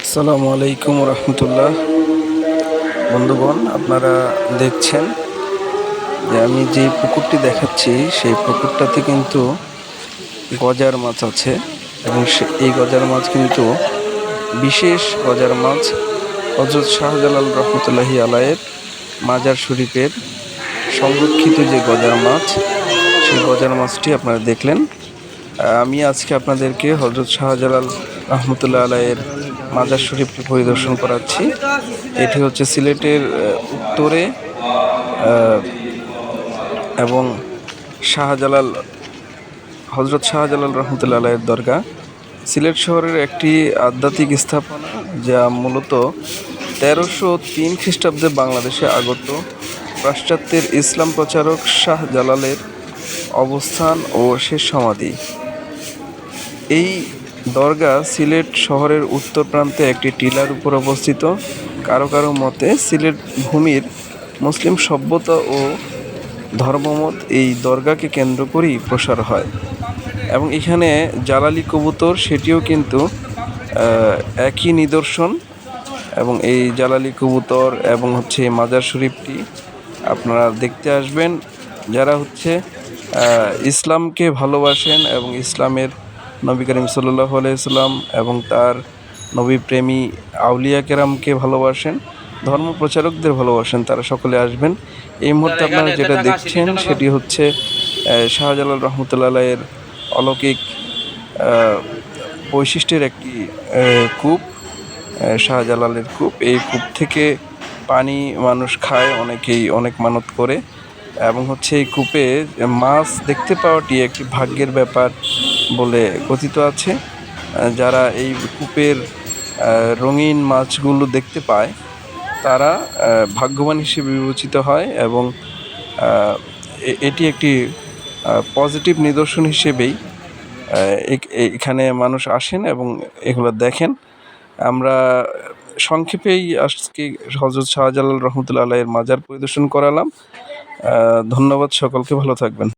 আসসালামু আলাইকুম রহমতুল্লাহ। বন্ধুগণ, আপনারা দেখছেন যে আমি যে পুকুরটি দেখাচ্ছি সেই পুকুরটাতে কিন্তু গজার মাছ আছে এবং এই গজার মাছ কিন্তু বিশেষ গজার মাছ হজরত শাহজালাল রহমতুল্লাহি আলাইয়ের মাজার শরীফের সংরক্ষিত যে গজার মাছ, সেই গজার মাছটি আপনারা দেখলেন। আমি আজকে আপনাদেরকে হজরত শাহজালাল রহমতুল্লাহ আলাইয়ের মাজার শরীফটি পরিদর্শন করাচ্ছি। এটি হচ্ছে সিলেটের উত্তরে এবং হজরত শাহজালাল রহমতুল্লাহ আলাইয়ের দরগা সিলেট শহরের একটি আধ্যাত্মিক স্থাপনা, যা মূলত 1303 খ্রিস্টাব্দে বাংলাদেশে আগত পাশ্চাত্যের ইসলাম প্রচারক শাহ জালালের অবস্থান ও শেষ সমাধি। এই দরগা সিলেট শহরের উত্তর প্রান্তে একটি টিলার উপর অবস্থিত। কারো কারো মতে সিলেট ভূমির মুসলিম সভ্যতা ও ধর্মমত এই দরগাকে কেন্দ্র করেই প্রসার হয় এবং এখানে জালালি কবুতর, সেটিও কিন্তু একই নিদর্শন। এবং এই জালালি কবুতর এবং মাজার শরীফটি আপনারা দেখতে আসবেন যারা ইসলামকে ভালোবাসেন এবং ইসলামের নবী করিম সাল্লাল্লাহু আলাইহি সাল্লাম এবং তার নবী প্রেমী আউলিয়া কেরামকে ভালোবাসেন, ধর্ম প্রচারকদের ভালোবাসেন, তারা সকলে আসবেন। এই মুহূর্তে আপনারা যেটা দেখছেন সেটি হচ্ছে শাহজালাল রহমতুল্লাহ আলাইয়ের অলৌকিক বৈশিষ্ট্যের একটি কূপ, শাহজালালের কূপ। এই কূপ থেকে পানি মানুষ খায়, অনেকেই অনেক মানত করে এবং এই কূপে মাছ দেখতে পাওয়াটি একটি ভাগ্যের ব্যাপার বলে কথিত আছে। যারা এই কূপের রঙিন মাছগুলো দেখতে পায় তারা ভাগ্যবান হিসেবে বিবেচিত হয় এবং এটি একটি পজিটিভ নিদর্শন হিসেবেই এখানে মানুষ আসেন এবং এগুলো দেখেন। আমরা সংক্ষেপেই আজকে হজরত শাহজালাল রহমতুল্লাহ আলাইয়ের মাজার পরিদর্শন করালাম। ধন্যবাদ সকলকে, ভালো থাকবেন।